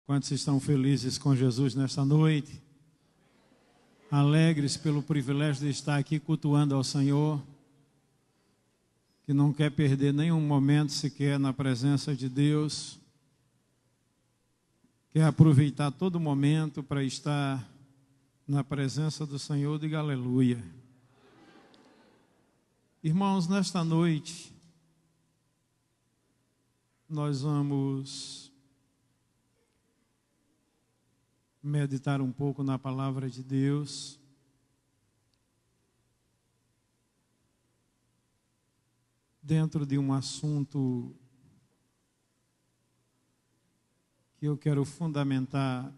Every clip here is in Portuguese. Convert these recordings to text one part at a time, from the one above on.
Quantos estão felizes com Jesus nesta noite? Alegres pelo privilégio de estar aqui cultuando ao Senhor, que não quer perder nenhum momento sequer na presença de Deus, quer aproveitar todo momento para estar na presença do Senhor. Diga aleluia. Irmãos, nesta noite, nós vamos meditar um pouco na palavra de Deus. Dentro de um assunto que eu quero fundamentar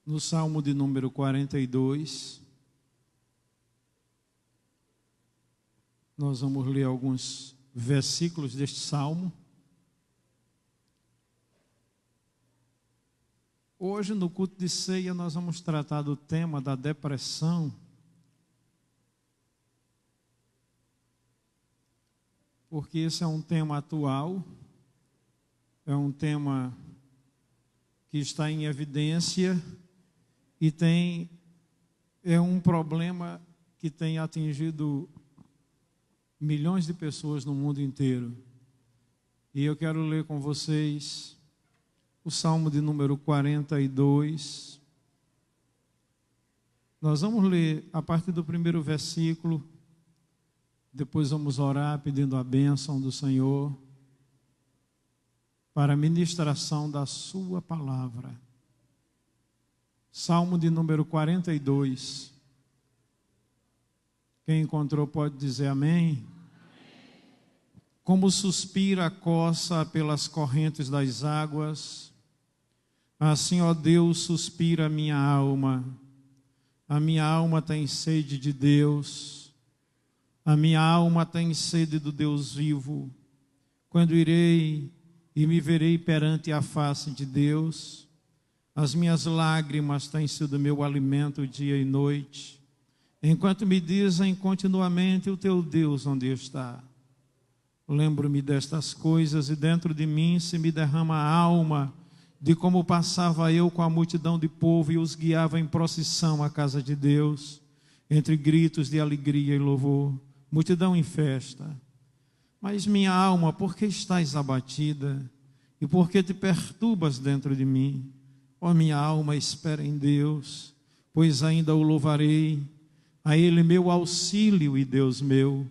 no Salmo de número 42. Nós vamos ler alguns versículos deste Salmo. Hoje, no culto de ceia, nós vamos tratar do tema da depressão. Porque esse é um tema atual, é um tema que está em evidência e é um problema que tem atingido milhões de pessoas no mundo inteiro. E eu quero ler com vocês o Salmo de número 42. Nós vamos ler a partir do primeiro versículo, depois vamos orar pedindo a bênção do Senhor para a ministração da sua palavra. Salmo de número 42. Quem encontrou pode dizer amém. Como suspira a coça pelas correntes das águas, assim, ó Deus, suspira a minha alma. A minha alma tem sede de Deus. A minha alma tem sede do Deus vivo. Quando irei e me verei perante a face de Deus, as minhas lágrimas têm sido meu alimento dia e noite, enquanto me dizem continuamente: o teu Deus onde está? Lembro-me destas coisas e dentro de mim se me derrama a alma de como passava eu com a multidão de povo e os guiava em procissão à casa de Deus, entre gritos de alegria e louvor, multidão em festa. Mas minha alma, por que estás abatida? E por que te perturbas dentro de mim? Ó minha alma, espera em Deus, pois ainda o louvarei, a Ele meu auxílio e Deus meu.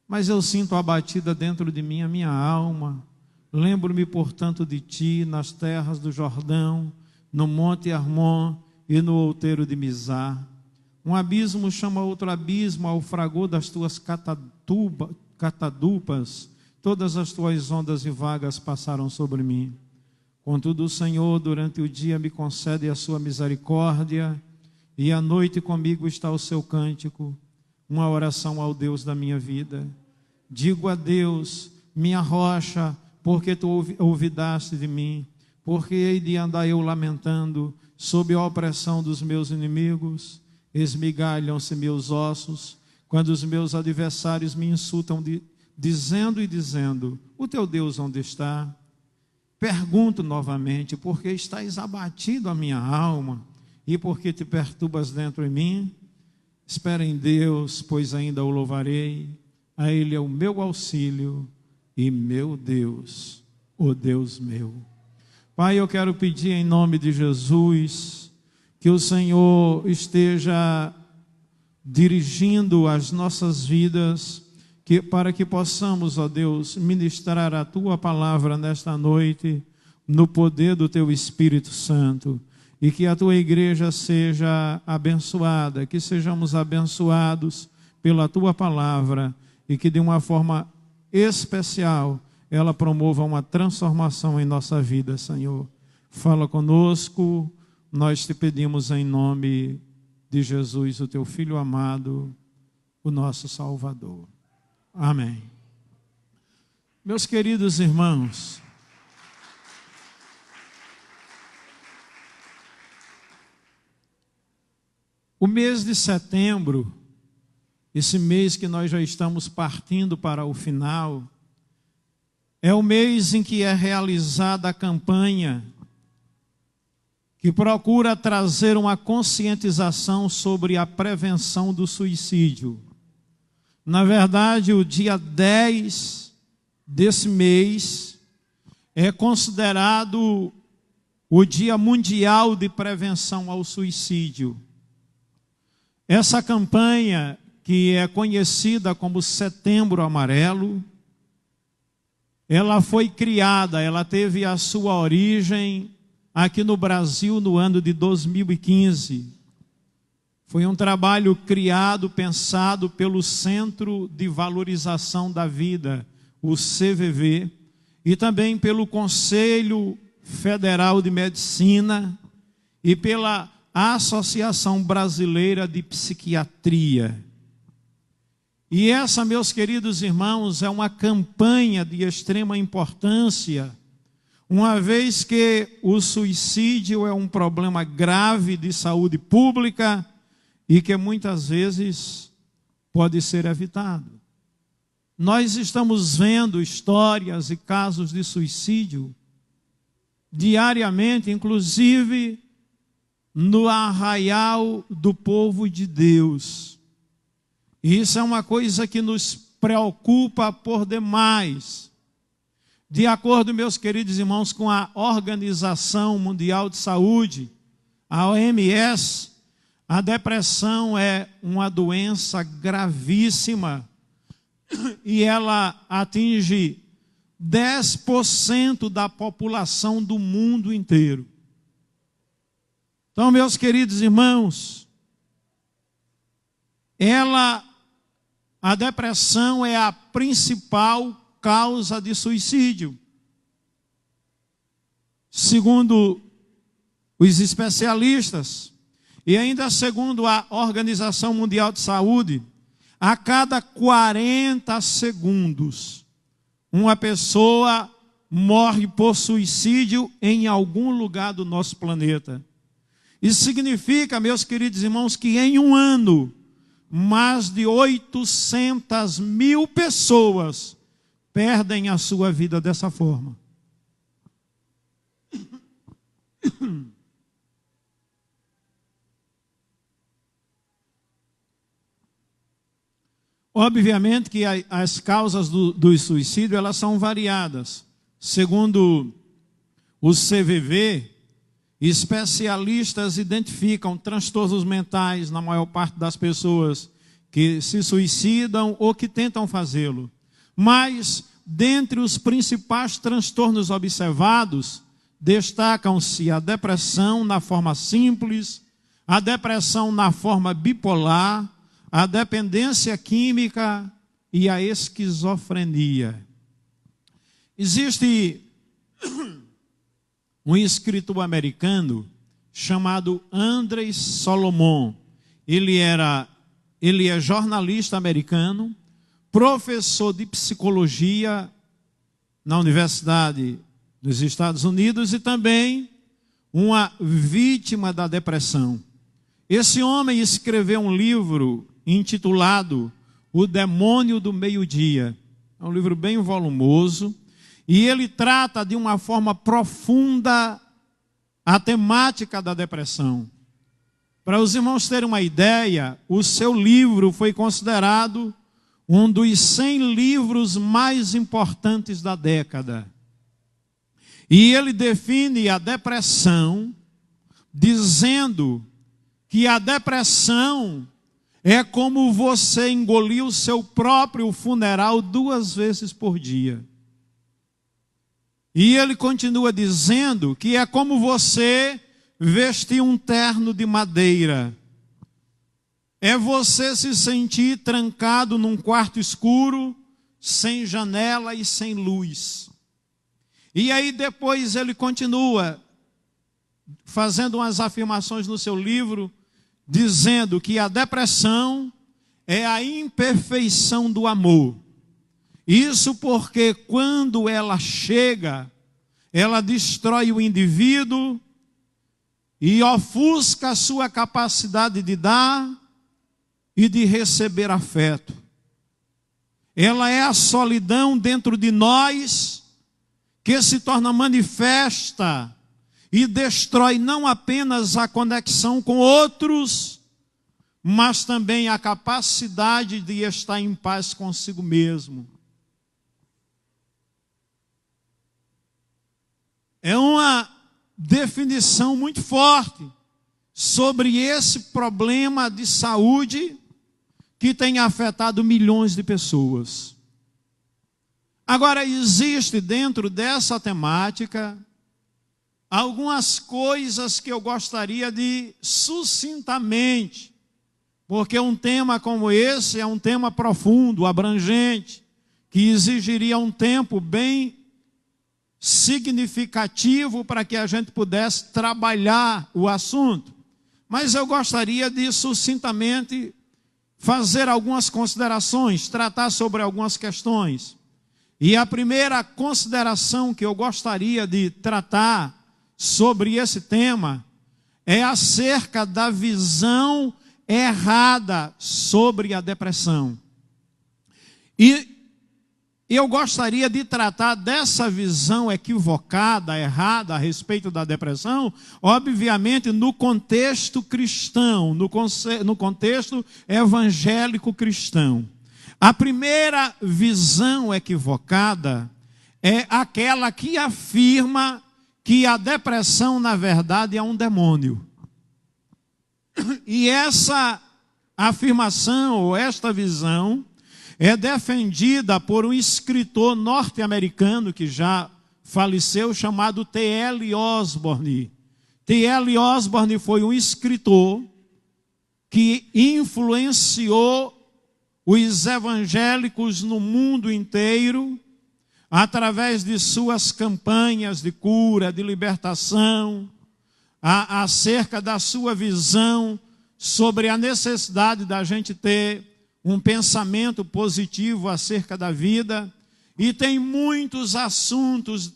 Mas eu sinto abatida dentro de mim a minha alma. Lembro-me, portanto, de ti nas terras do Jordão, no monte Hermon e no outeiro de Mizar. Um abismo chama outro abismo ao fragor das tuas catadupas. Todas as tuas ondas e vagas passaram sobre mim. Contudo, o Senhor, durante o dia, me concede a sua misericórdia, e à noite comigo está o seu cântico, uma oração ao Deus da minha vida. Digo a Deus, minha rocha, porque tu ouvidaste de mim, porque hei de andar eu lamentando, sob a opressão dos meus inimigos. Esmigalham-se meus ossos, quando os meus adversários me insultam, dizendo, o teu Deus onde está? Pergunto novamente, porque estás abatido a minha alma, e porque te perturbas dentro de mim? Espera em Deus, pois ainda o louvarei, a Ele é o meu auxílio e meu Deus, o Deus meu. Pai, eu quero pedir em nome de Jesus, que o Senhor esteja dirigindo as nossas vidas, para que possamos, ó Deus, ministrar a Tua palavra nesta noite, no poder do Teu Espírito Santo, e que a Tua igreja seja abençoada, que sejamos abençoados pela Tua palavra, e que de uma forma especial ela promova uma transformação em nossa vida, Senhor. Fala conosco, nós te pedimos em nome de Jesus, o Teu Filho amado, o nosso Salvador. Amém. Meus queridos irmãos, o mês de setembro, esse mês que nós já estamos partindo para o final, é o mês em que é realizada a campanha que procura trazer uma conscientização sobre a prevenção do suicídio. Na verdade, o dia 10 desse mês é considerado o Dia Mundial de Prevenção ao Suicídio. Essa campanha, que é conhecida como Setembro Amarelo, ela foi criada, ela teve a sua origem aqui no Brasil no ano de 2015. Foi um trabalho criado, pensado pelo Centro de Valorização da Vida, o CVV, e também pelo Conselho Federal de Medicina e pela Associação Brasileira de Psiquiatria. E essa, meus queridos irmãos, é uma campanha de extrema importância, uma vez que o suicídio é um problema grave de saúde pública e que muitas vezes pode ser evitado. Nós estamos vendo histórias e casos de suicídio diariamente, inclusive no arraial do povo de Deus. E isso é uma coisa que nos preocupa por demais. De acordo, meus queridos irmãos, com a Organização Mundial de Saúde, a OMS, a depressão é uma doença gravíssima e ela atinge 10% da população do mundo inteiro. Então, meus queridos irmãos, a depressão é a principal causa de suicídio. Segundo os especialistas, e ainda segundo a Organização Mundial de Saúde, a cada 40 segundos, uma pessoa morre por suicídio em algum lugar do nosso planeta. Isso significa, meus queridos irmãos, que em um ano, mais de 800 mil pessoas perdem a sua vida dessa forma. Obviamente que as causas do suicídio, elas são variadas. Segundo o CVV, especialistas identificam transtornos mentais na maior parte das pessoas que se suicidam ou que tentam fazê-lo. Mas, dentre os principais transtornos observados, destacam-se a depressão na forma simples, a depressão na forma bipolar, a dependência química e a esquizofrenia. Existe um escritor americano chamado Andrei Solomon. Ele é jornalista americano, professor de psicologia na Universidade dos Estados Unidos e também uma vítima da depressão. Esse homem escreveu um livro intitulado O Demônio do Meio-Dia. É um livro bem volumoso e ele trata de uma forma profunda a temática da depressão. Para os irmãos terem uma ideia, o seu livro foi considerado um dos 100 livros mais importantes da década. E ele define a depressão dizendo que a depressão é como você engolir o seu próprio funeral 2 vezes por dia. E ele continua dizendo que é como você vestir um terno de madeira. É você se sentir trancado num quarto escuro, sem janela e sem luz. E aí depois ele continua fazendo umas afirmações no seu livro, dizendo que a depressão é a imperfeição do amor. Isso porque quando ela chega, ela destrói o indivíduo e ofusca a sua capacidade de dar e de receber afeto. Ela é a solidão dentro de nós, que se torna manifesta e destrói não apenas a conexão com outros, mas também a capacidade de estar em paz consigo mesmo. É uma definição muito forte sobre esse problema de saúde que tem afetado milhões de pessoas. Agora, existe dentro dessa temática algumas coisas que eu gostaria de sucintamente, porque um tema como esse é um tema profundo, abrangente, que exigiria um tempo bem significativo para que a gente pudesse trabalhar o assunto. Mas eu gostaria de sucintamente fazer algumas considerações, tratar sobre algumas questões. E a primeira consideração que eu gostaria de tratar sobre esse tema é acerca da visão errada sobre a depressão. E eu gostaria de tratar dessa visão equivocada, errada a respeito da depressão, obviamente no contexto cristão, no contexto evangélico cristão. A primeira visão equivocada é aquela que afirma que a depressão, na verdade, é um demônio. E essa afirmação, ou esta visão, é defendida por um escritor norte-americano que já faleceu, chamado T.L. Osborne. T.L. Osborne foi um escritor que influenciou os evangélicos no mundo inteiro, através de suas campanhas de cura, de libertação, acerca da sua visão sobre a necessidade da gente ter um pensamento positivo acerca da vida. E tem muitos assuntos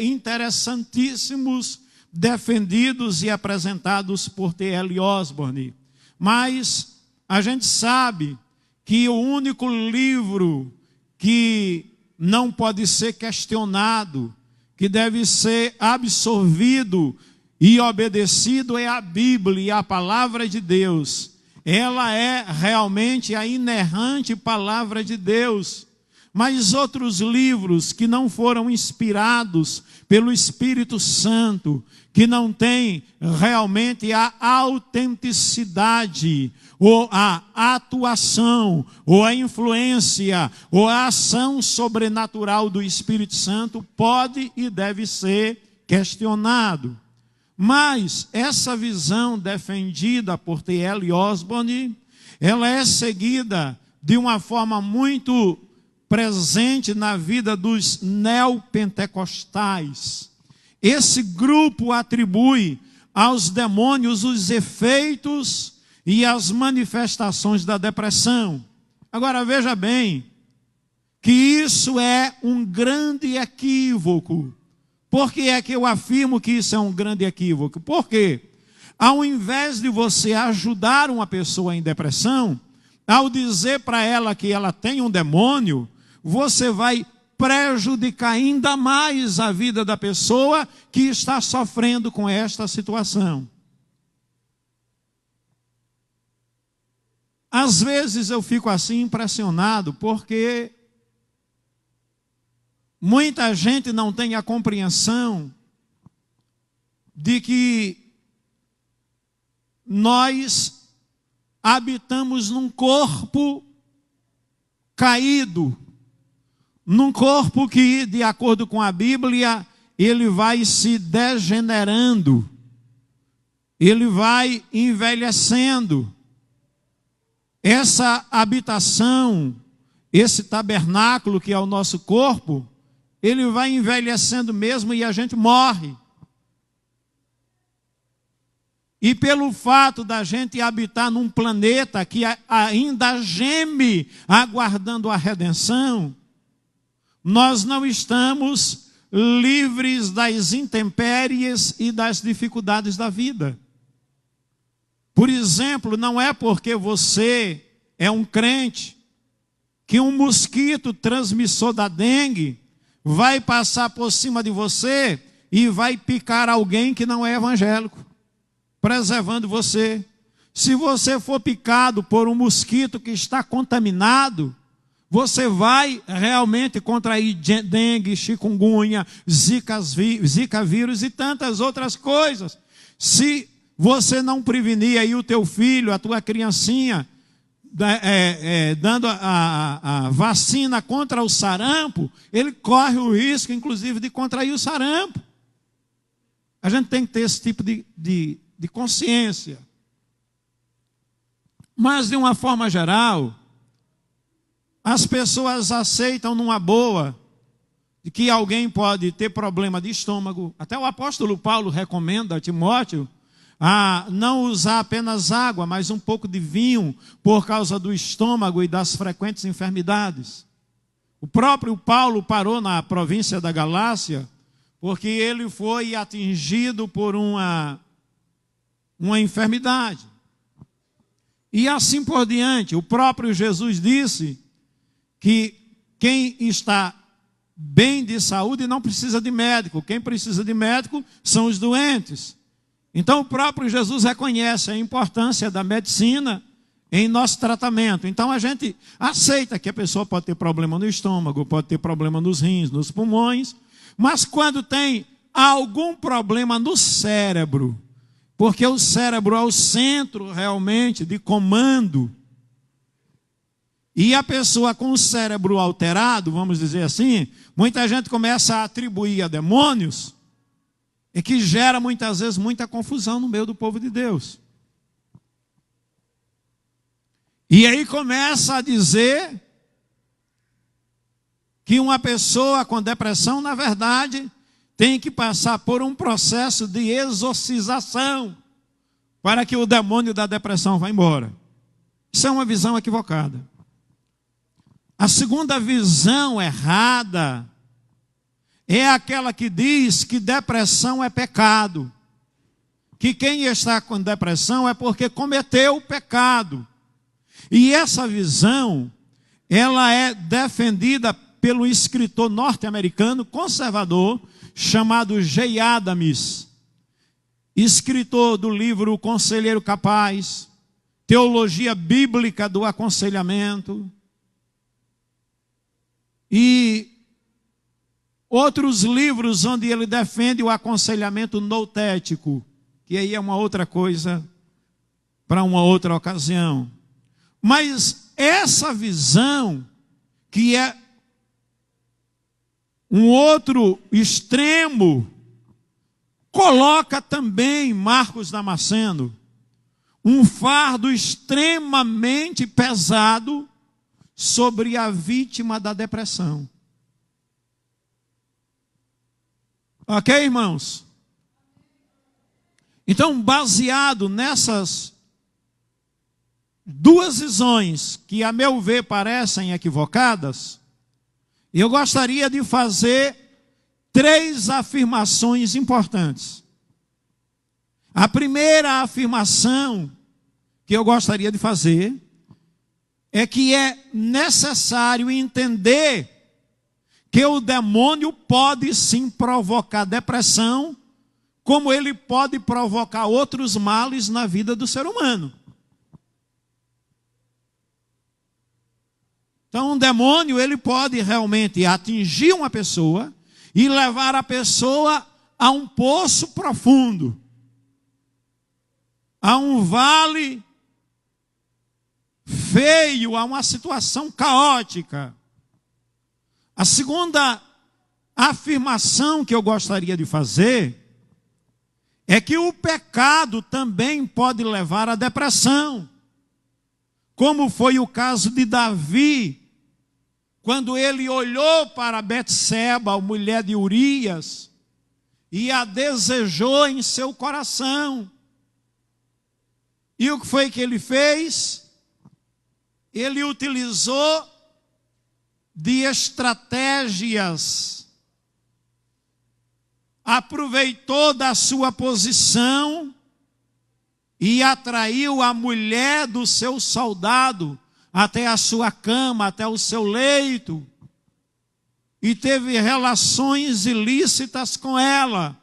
interessantíssimos defendidos e apresentados por T.L. Osborne. Mas a gente sabe que o único livro que não pode ser questionado, que deve ser absorvido e obedecido é a Bíblia e a palavra de Deus. Ela é realmente a inerrante palavra de Deus. Mas outros livros que não foram inspirados pelo Espírito Santo, que não têm realmente a autenticidade, ou a atuação, ou a influência, ou a ação sobrenatural do Espírito Santo, pode e deve ser questionado. Mas essa visão defendida por T.L. Osborne, ela é seguida de uma forma muito presente na vida dos neopentecostais. Esse grupo atribui aos demônios os efeitos e as manifestações da depressão. Agora veja bem, que isso é um grande equívoco. Por que é que eu afirmo que isso é um grande equívoco? Porque ao invés de você ajudar uma pessoa em depressão, ao dizer para ela que ela tem um demônio, você vai prejudicar ainda mais a vida da pessoa que está sofrendo com esta situação. Às vezes eu fico assim impressionado, porque muita gente não tem a compreensão de que nós habitamos num corpo caído, num corpo que, de acordo com a Bíblia, ele vai se degenerando, ele vai envelhecendo. Essa habitação, esse tabernáculo que é o nosso corpo, ele vai envelhecendo mesmo e a gente morre. E pelo fato da gente habitar num planeta que ainda geme aguardando a redenção, nós não estamos livres das intempéries e das dificuldades da vida. Por exemplo, não é porque você é um crente que um mosquito transmissor da dengue vai passar por cima de você e vai picar alguém que não é evangélico, preservando você. Se você for picado por um mosquito que está contaminado, você vai realmente contrair dengue, chikungunya, zika vírus e tantas outras coisas. Se você não prevenir aí o teu filho, a tua criancinha, dando a vacina contra o sarampo, ele corre o risco, inclusive, de contrair o sarampo. A gente tem que ter esse tipo de consciência. Mas, de uma forma geral, as pessoas aceitam numa boa de que alguém pode ter problema de estômago. Até o apóstolo Paulo recomenda a Timóteo a não usar apenas água, mas um pouco de vinho por causa do estômago e das frequentes enfermidades. O próprio Paulo parou na província da Galácia porque ele foi atingido por uma enfermidade. E assim por diante. O próprio Jesus disse que quem está bem de saúde não precisa de médico. Quem precisa de médico são os doentes. Então o próprio Jesus reconhece a importância da medicina em nosso tratamento. Então a gente aceita que a pessoa pode ter problema no estômago, pode ter problema nos rins, nos pulmões, mas quando tem algum problema no cérebro, porque o cérebro é o centro realmente de comando, e a pessoa com o cérebro alterado, vamos dizer assim, muita gente começa a atribuir a demônios, e que gera muitas vezes muita confusão no meio do povo de Deus. E aí começa a dizer que uma pessoa com depressão, na verdade, tem que passar por um processo de exorcização para que o demônio da depressão vá embora. Isso é uma visão equivocada. A segunda visão errada é aquela que diz que depressão é pecado. Que quem está com depressão é porque cometeu o pecado. E essa visão, ela é defendida pelo escritor norte-americano conservador chamado Jay Adams, escritor do livro O Conselheiro Capaz, Teologia Bíblica do Aconselhamento e outros livros onde ele defende o aconselhamento noutético, que aí é uma outra coisa para uma outra ocasião. Mas essa visão, que é um outro extremo, coloca também Marcos Damasceno um fardo extremamente pesado sobre a vítima da depressão. Ok, irmãos? Então, baseado nessas duas visões, que a meu ver parecem equivocadas, eu gostaria de fazer 3 afirmações importantes. A primeira afirmação que eu gostaria de fazer é que é necessário entender que o demônio pode sim provocar depressão, como ele pode provocar outros males na vida do ser humano. Então, um demônio, ele pode realmente atingir uma pessoa e levar a pessoa a um poço profundo, a um vale feio, a uma situação caótica. A segunda afirmação que eu gostaria de fazer é que o pecado também pode levar à depressão, como foi o caso de Davi, quando ele olhou para Betseba, a mulher de Urias, e a desejou em seu coração. E o que foi que ele fez? Ele utilizou de estratégias, aproveitou da sua posição e atraiu a mulher do seu soldado até a sua cama, até o seu leito, e teve relações ilícitas com ela.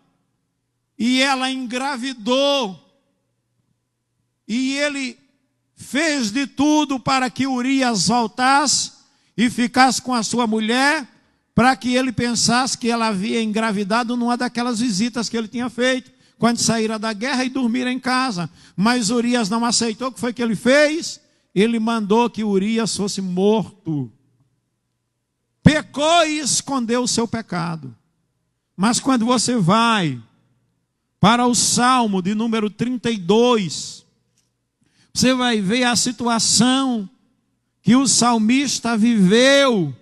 E ela engravidou. E ele fez de tudo para que Urias voltasse e ficasse com a sua mulher, para que ele pensasse que ela havia engravidado numa daquelas visitas que ele tinha feito, quando saíram da guerra e dormiram em casa. Mas Urias não aceitou. O que foi que ele fez? Ele mandou que Urias fosse morto. Pecou e escondeu o seu pecado. Mas quando você vai para o Salmo de número 32, você vai ver a situação que o salmista viveu.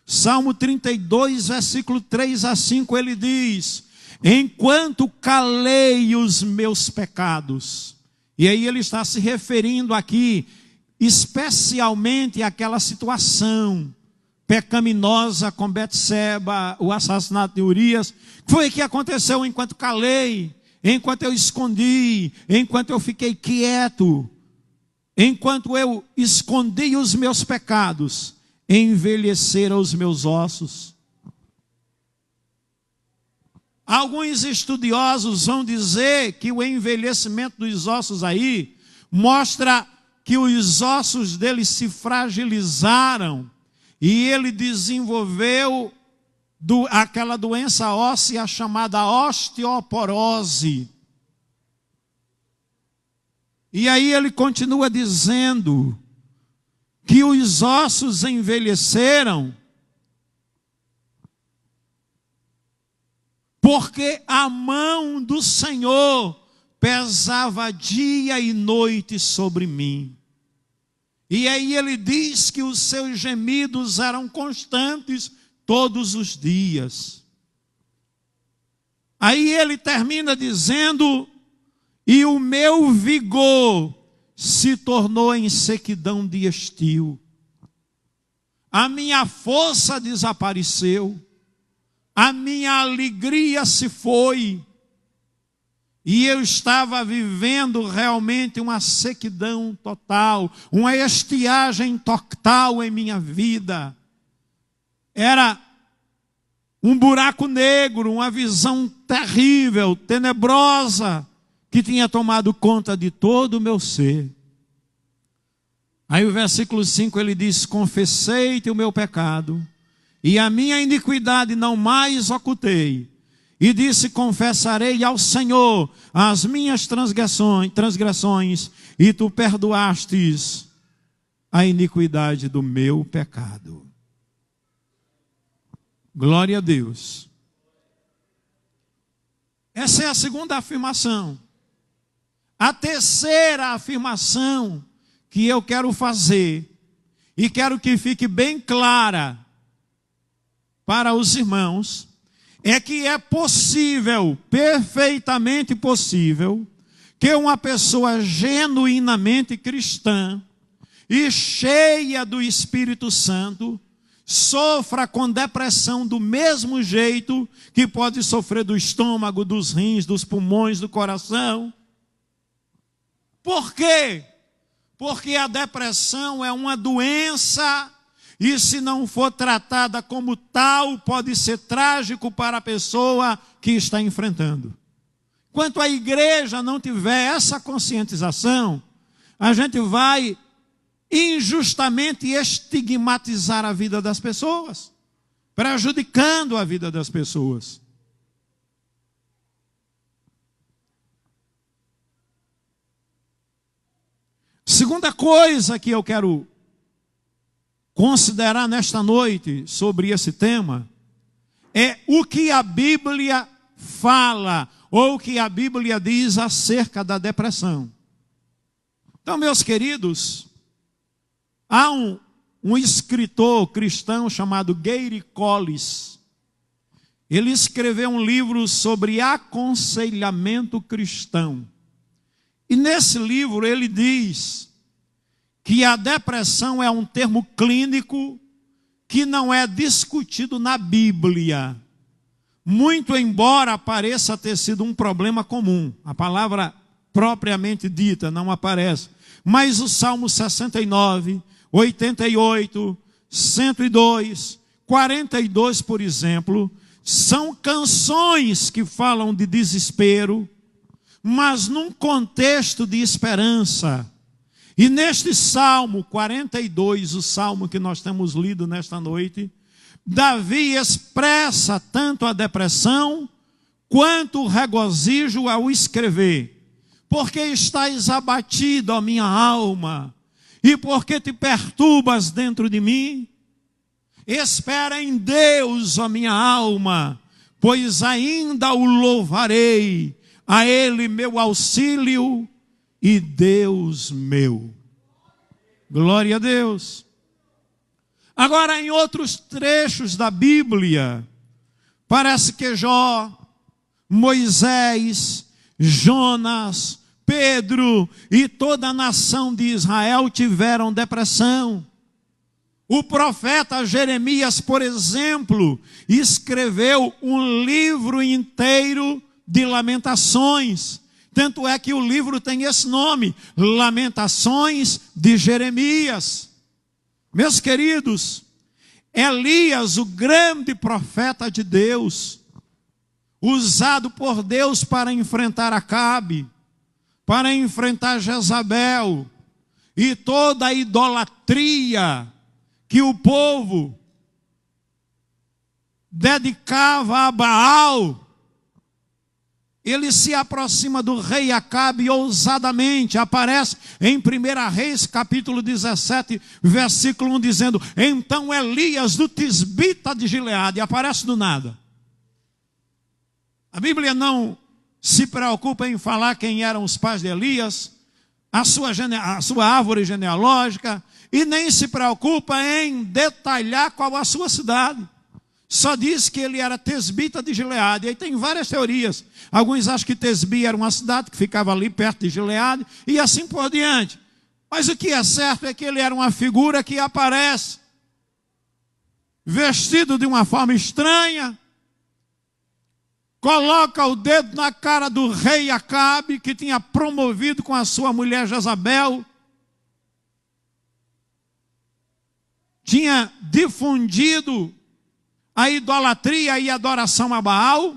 Salmo 32, versículo 3 a 5, ele diz: enquanto calei os meus pecados. E aí ele está se referindo aqui, especialmente àquela situação pecaminosa com Betseba, o assassinato de Urias. Foi o que aconteceu enquanto calei, enquanto eu escondi, enquanto eu fiquei quieto, enquanto eu escondi os meus pecados, envelheceram os meus ossos. Alguns estudiosos vão dizer que o envelhecimento dos ossos aí mostra que os ossos dele se fragilizaram e ele desenvolveu aquela doença óssea chamada osteoporose. E aí ele continua dizendo que os ossos envelheceram porque a mão do Senhor pesava dia e noite sobre mim. E aí ele diz que os seus gemidos eram constantes todos os dias. Aí ele termina dizendo: e o meu vigor se tornou em sequidão de estio. A minha força desapareceu. A minha alegria se foi. E eu estava vivendo realmente uma sequidão total, uma estiagem total em minha vida. Era um buraco negro, uma visão terrível, tenebrosa, que tinha tomado conta de todo o meu ser. Aí o versículo 5 ele diz: confessei-te o meu pecado, e a minha iniquidade não mais ocultei. E disse: confessarei ao Senhor as minhas transgressões, e tu perdoastes a iniquidade do meu pecado. Glória a Deus. Essa é a segunda afirmação. A terceira afirmação que eu quero fazer, e quero que fique bem clara para os irmãos, é que é possível, perfeitamente possível, que uma pessoa genuinamente cristã e cheia do Espírito Santo sofra com depressão do mesmo jeito que pode sofrer do estômago, dos rins, dos pulmões, do coração. Por quê? Porque a depressão é uma doença e, se não for tratada como tal, pode ser trágico para a pessoa que está enfrentando. Enquanto a igreja não tiver essa conscientização, a gente vai injustamente estigmatizar a vida das pessoas, prejudicando a vida das pessoas. Segunda coisa que eu quero considerar nesta noite sobre esse tema é o que a Bíblia fala, ou o que a Bíblia diz acerca da depressão. Então, meus queridos, há um escritor cristão chamado Gary Collis. Ele escreveu um livro sobre aconselhamento cristão. E nesse livro ele diz que a depressão é um termo clínico que não é discutido na Bíblia, muito embora pareça ter sido um problema comum. A palavra propriamente dita não aparece, mas o Salmo 69, 88, 102, 42, por exemplo, são canções que falam de desespero, mas num contexto de esperança. E neste Salmo 42, o salmo que nós temos lido nesta noite, Davi expressa tanto a depressão quanto o regozijo ao escrever. Porque estás abatido, ó minha alma, e porque te perturbas dentro de mim? Espera em Deus, ó minha alma, pois ainda o louvarei, a Ele meu auxílio e Deus meu. Glória a Deus. Agora, em outros trechos da Bíblia, parece que Jó, Moisés, Jonas, Pedro e toda a nação de Israel tiveram depressão. O profeta Jeremias, por exemplo, escreveu um livro inteiro de lamentações. Tanto é que o livro tem esse nome, Lamentações de Jeremias. Meus queridos, Elias, o grande profeta de Deus, usado por Deus para enfrentar Acabe, para enfrentar Jezabel e toda a idolatria que o povo dedicava a Baal, ele se aproxima do rei Acabe ousadamente, aparece em 1 Reis, capítulo 17, versículo 1, dizendo: então Elias do Tisbita de Gileade, aparece do nada. A Bíblia não se preocupa em falar quem eram os pais de Elias, a sua árvore genealógica, e nem se preocupa em detalhar qual a sua cidade. Só diz que ele era Tisbita de Gileade. E aí tem várias teorias. Alguns acham que Tisbi era uma cidade que ficava ali perto de Gileade, e assim por diante. Mas o que é certo é que ele era uma figura que aparece vestido de uma forma estranha, coloca o dedo na cara do rei Acabe, que tinha promovido com a sua mulher Jezabel, tinha difundido a idolatria e a adoração a Baal.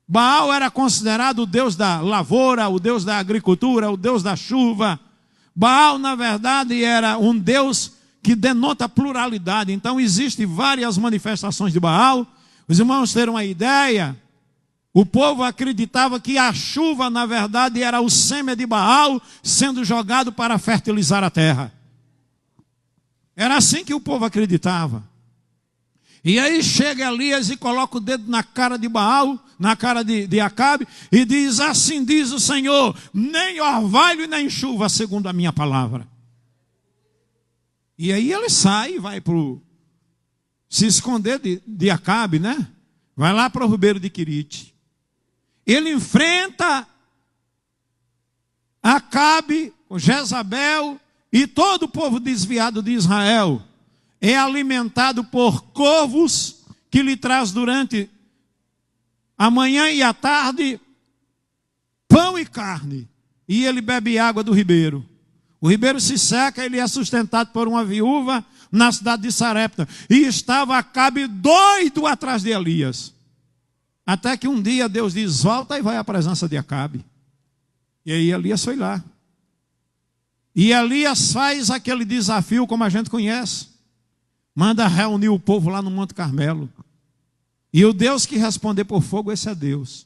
Baal era considerado o deus da lavoura, o deus da agricultura, o deus da chuva. Baal, na verdade, era um deus que denota pluralidade. Então, existem várias manifestações de Baal. Os irmãos terem uma ideia, o povo acreditava que a chuva, na verdade, era o sêmen de Baal sendo jogado para fertilizar a terra. Era assim que o povo acreditava. E aí chega Elias e coloca o dedo na cara de Baal, na cara de Acabe, e diz: assim diz o Senhor, nem orvalho e nem chuva, segundo a minha palavra. E aí ele sai e vai se esconder de Acabe, né? Vai lá para o ribeiro de Querite. Ele enfrenta Acabe, Jezabel e todo o povo desviado de Israel. É alimentado por corvos que lhe traz durante a manhã e a tarde pão e carne. E ele bebe água do ribeiro. O ribeiro se seca, ele é sustentado por uma viúva na cidade de Sarepta. E estava Acabe doido atrás de Elias. Até que um dia Deus diz: volta e vai à presença de Acabe. E aí Elias foi lá. E Elias faz aquele desafio como a gente conhece. Manda reunir o povo lá no Monte Carmelo. E o Deus que responder por fogo, esse é Deus.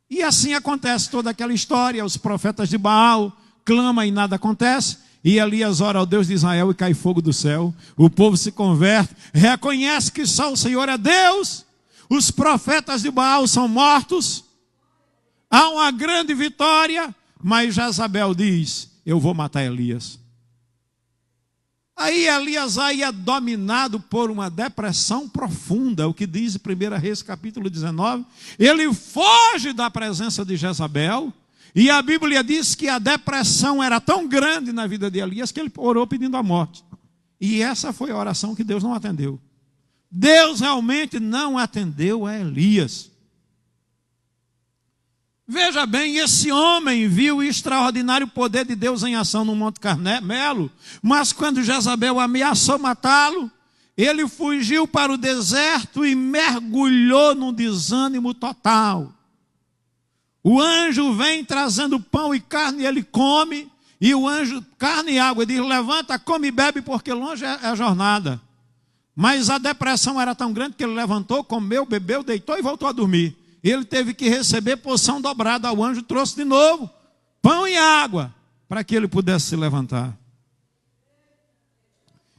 E assim acontece toda aquela história. Os profetas de Baal clamam e nada acontece. E Elias ora ao Deus de Israel e cai fogo do céu. O povo se converte, reconhece que só o Senhor é Deus. Os profetas de Baal são mortos. Há uma grande vitória. Mas Jezabel diz: eu vou matar Elias. Aí Elias é dominado por uma depressão profunda, o que diz 1 Reis capítulo 19. Ele foge da presença de Jezabel, e a Bíblia diz que a depressão era tão grande na vida de Elias que ele orou pedindo a morte. E essa foi a oração que Deus não atendeu. Deus realmente não atendeu a Elias. Veja bem, esse homem viu o extraordinário poder de Deus em ação no Monte Carmelo, mas quando Jezabel ameaçou matá-lo, ele fugiu para o deserto e mergulhou num desânimo total. O anjo vem trazendo pão e carne e ele come, e o anjo, carne e água, ele diz: levanta, come e bebe, porque longe é a jornada. Mas a depressão era tão grande que ele levantou, comeu, bebeu, deitou e voltou a dormir. Ele teve que receber porção dobrada. O anjo trouxe de novo pão e água para que ele pudesse se levantar.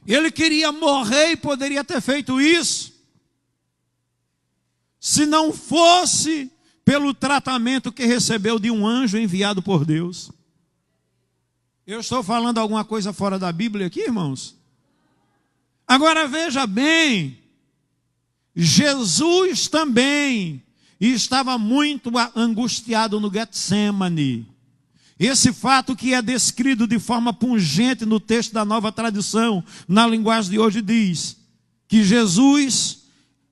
Ele queria morrer e poderia ter feito isso se não fosse pelo tratamento que recebeu de um anjo enviado por Deus. Eu estou falando alguma coisa fora da Bíblia aqui, irmãos? Agora veja bem, Jesus também estava muito angustiado no Getsemane. Esse fato que é descrito de forma pungente no texto da Nova Tradição, na linguagem de hoje, diz que Jesus,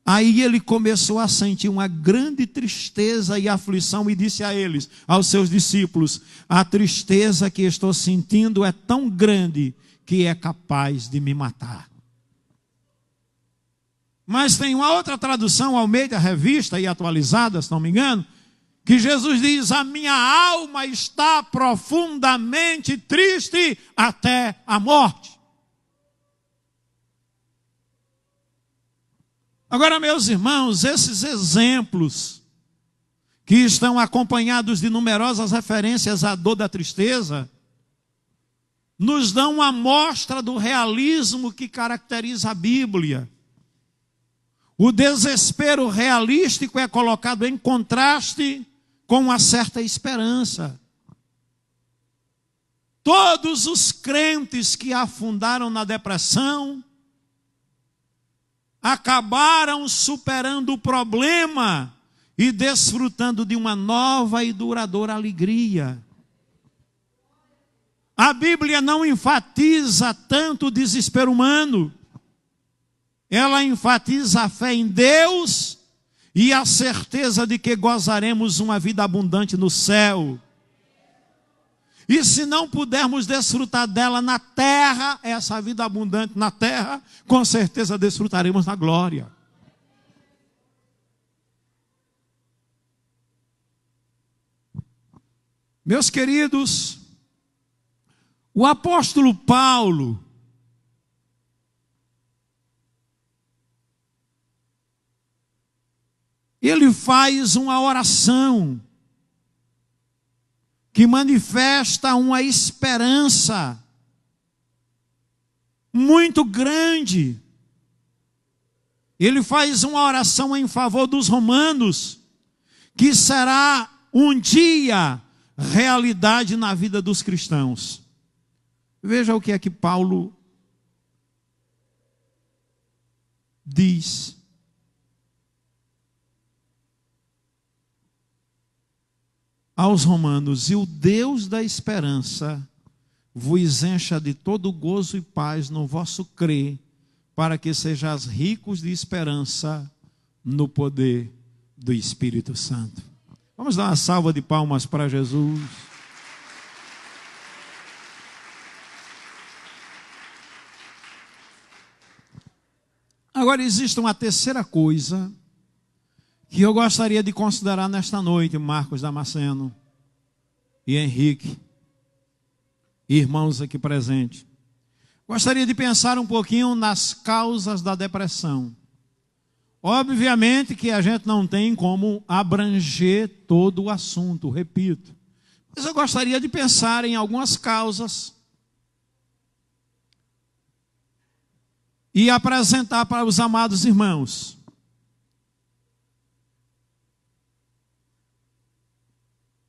aí ele começou a sentir uma grande tristeza e aflição e disse a eles, aos seus discípulos: a tristeza que estou sentindo é tão grande que é capaz de me matar. Mas tem uma outra tradução, Almeida Revista e Atualizada, se não me engano, que Jesus diz: a minha alma está profundamente triste até a morte. Agora, meus irmãos, esses exemplos que estão acompanhados de numerosas referências à dor da tristeza, nos dão uma amostra do realismo que caracteriza a Bíblia. O desespero realístico é colocado em contraste com uma certa esperança. Todos os crentes que afundaram na depressão acabaram superando o problema e desfrutando de uma nova e duradoura alegria. A Bíblia não enfatiza tanto o desespero humano. Ela enfatiza a fé em Deus e a certeza de que gozaremos uma vida abundante no céu. E se não pudermos desfrutar dela na terra, essa vida abundante na terra, com certeza desfrutaremos na glória. Meus queridos, o apóstolo Paulo, ele faz uma oração que manifesta uma esperança muito grande. Ele faz uma oração em favor dos romanos, que será um dia realidade na vida dos cristãos. Veja o que é que Paulo diz. Aos romanos: e o Deus da esperança vos encha de todo gozo e paz no vosso crer, para que sejais ricos de esperança no poder do Espírito Santo. Vamos dar uma salva de palmas para Jesus. Agora existe uma terceira coisa que eu gostaria de considerar nesta noite, Marcos Damasceno e Henrique, irmãos aqui presentes. Gostaria de pensar um pouquinho nas causas da depressão. Obviamente que a gente não tem como abranger todo o assunto, repito. Mas eu gostaria de pensar em algumas causas e apresentar para os amados irmãos.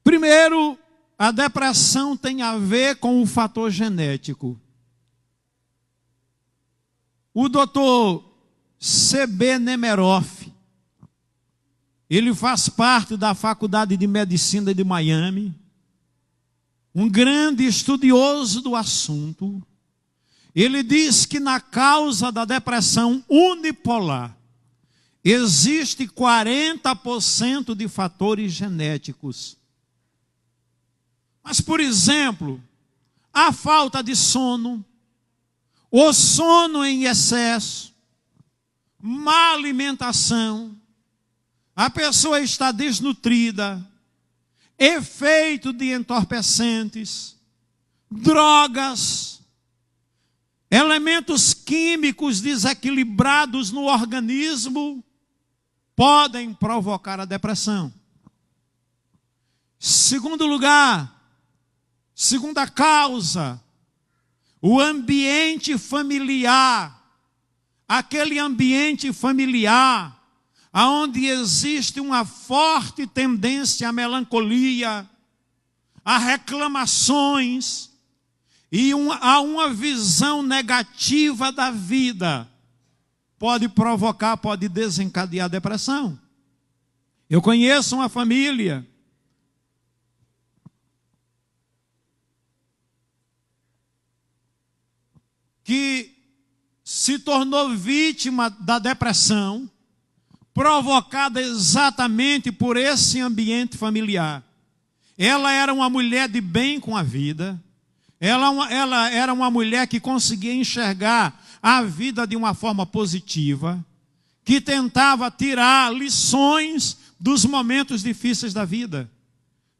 Primeiro, a depressão tem a ver com o fator genético. O doutor C.B. Nemeroff, ele faz parte da Faculdade de Medicina de Miami, um grande estudioso do assunto. Ele diz que na causa da depressão unipolar existe 40% de fatores genéticos. Mas, por exemplo, a falta de sono, o sono em excesso, má alimentação, a pessoa está desnutrida, efeito de entorpecentes, drogas, elementos químicos desequilibrados no organismo podem provocar a depressão. Segundo lugar, segunda causa, o ambiente familiar. Aquele ambiente familiar onde existe uma forte tendência à melancolia, a reclamações e a uma visão negativa da vida, pode provocar, pode desencadear depressão. Eu conheço uma família que se tornou vítima da depressão, provocada exatamente por esse ambiente familiar. Ela era uma mulher de bem com a vida, ela era uma mulher que conseguia enxergar a vida de uma forma positiva, que tentava tirar lições dos momentos difíceis da vida.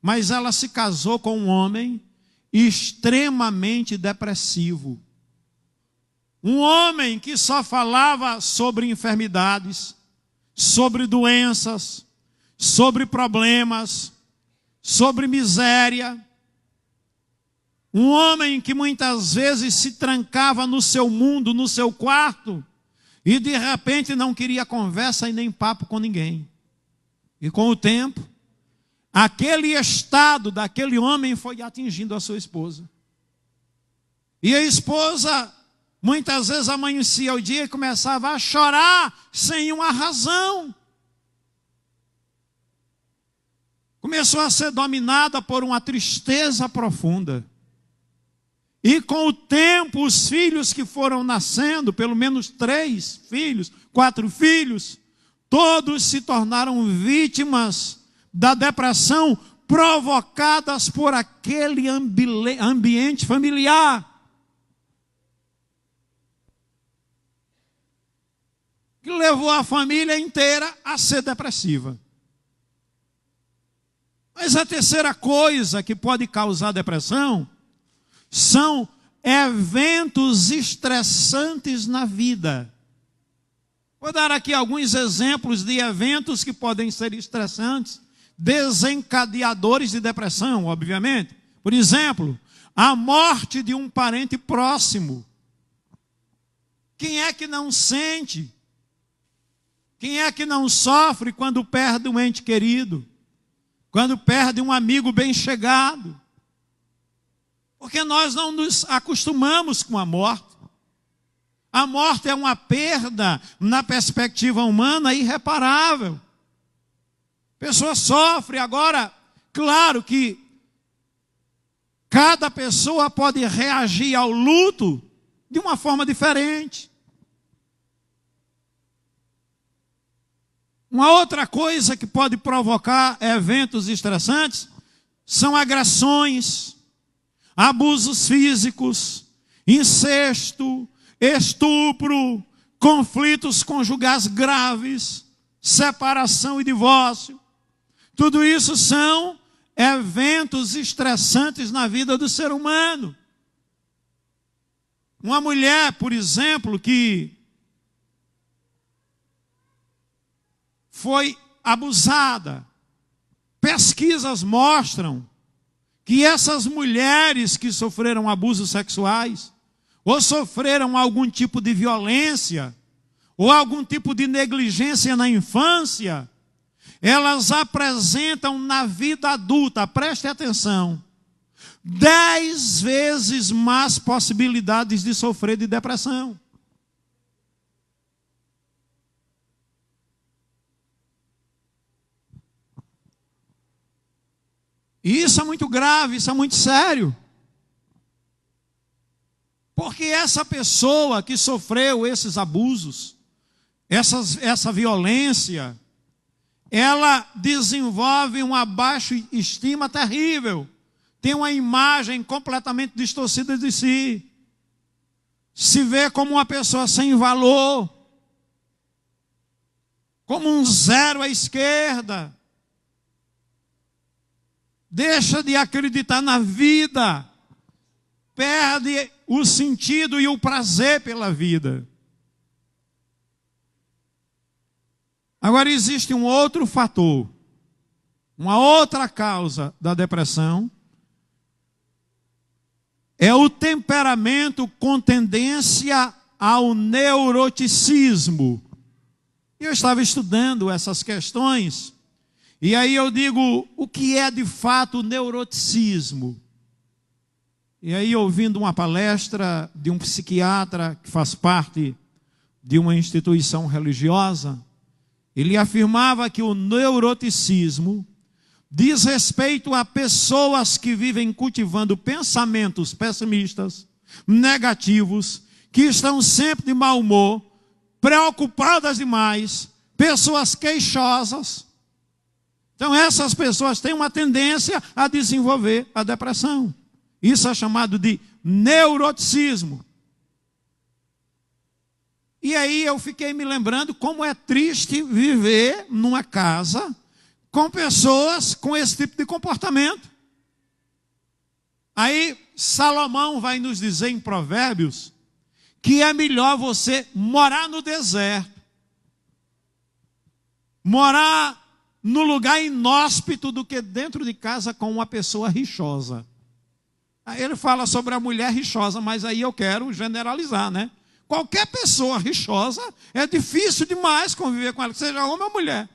Mas ela se casou com um homem extremamente depressivo. Um homem que só falava sobre enfermidades, sobre doenças, sobre problemas, sobre miséria. Um homem que muitas vezes se trancava no seu mundo, no seu quarto, e de repente não queria conversa e nem papo com ninguém. E com o tempo, aquele estado daquele homem foi atingindo a sua esposa. E a esposa muitas vezes amanhecia o dia e começava a chorar sem uma razão. Começou a ser dominada por uma tristeza profunda. E com o tempo, os filhos que foram nascendo, pelo menos 3 filhos, 4 filhos, todos se tornaram vítimas da depressão provocadas por aquele ambiente familiar. Que levou a família inteira a ser depressiva. Mas a terceira coisa que pode causar depressão são eventos estressantes na vida. Vou dar aqui alguns exemplos de eventos que podem ser estressantes, desencadeadores de depressão, obviamente. Por exemplo, a morte de um parente próximo. Quem é que não sente? Quem é que não sofre quando perde um ente querido? Quando perde um amigo bem-chegado? Porque nós não nos acostumamos com a morte. A morte é uma perda, na perspectiva humana, irreparável. A pessoa sofre. Agora, claro que cada pessoa pode reagir ao luto de uma forma diferente. Uma outra coisa que pode provocar eventos estressantes são agressões, abusos físicos, incesto, estupro, conflitos conjugais graves, separação e divórcio. Tudo isso são eventos estressantes na vida do ser humano. Uma mulher, por exemplo, que foi abusada. Pesquisas mostram que essas mulheres que sofreram abusos sexuais, ou sofreram algum tipo de violência, ou algum tipo de negligência na infância, elas apresentam na vida adulta, preste atenção, 10 vezes mais possibilidades de sofrer de depressão. E isso é muito grave, isso é muito sério. Porque essa pessoa que sofreu esses abusos, essa violência, ela desenvolve uma baixa estima terrível. Tem uma imagem completamente distorcida de si. Se vê como uma pessoa sem valor. como um zero à esquerda. Deixa de acreditar na vida, perde o sentido e o prazer pela vida. Agora existe um outro fator, uma outra causa da depressão, é o temperamento com tendência ao neuroticismo. Eu estava estudando essas questões, e aí eu digo, o que é de fato o neuroticismo? E aí, ouvindo uma palestra de um psiquiatra que faz parte de uma instituição religiosa, ele afirmava que o neuroticismo diz respeito a pessoas que vivem cultivando pensamentos pessimistas, negativos, que estão sempre de mau humor, preocupadas demais, pessoas queixosas. Então essas pessoas têm uma tendência a desenvolver a depressão. Isso é chamado de neuroticismo. E aí eu fiquei me lembrando como é triste viver numa casa com pessoas com esse tipo de comportamento. Aí Salomão vai nos dizer em Provérbios que é melhor você morar no deserto, morar no lugar inóspito do que dentro de casa com uma pessoa rixosa. Aí ele fala sobre a mulher rixosa, mas aí eu quero generalizar, né? Qualquer pessoa rixosa, é difícil demais conviver com ela, seja homem ou mulher.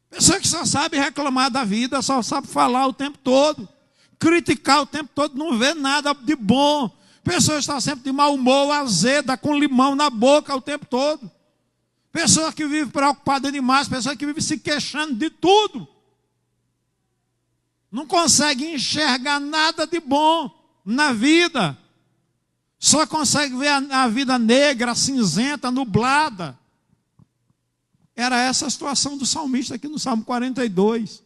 Pessoa que só sabe reclamar da vida, só sabe falar o tempo todo, criticar o tempo todo, não vê nada de bom. Pessoa que está sempre de mau humor, azeda, com limão na boca o tempo todo. Pessoa que vive preocupada demais, pessoa que vive se queixando de tudo. Não consegue enxergar nada de bom na vida. Só consegue ver a vida negra, cinzenta, nublada. Era essa a situação do salmista aqui no Salmo 42.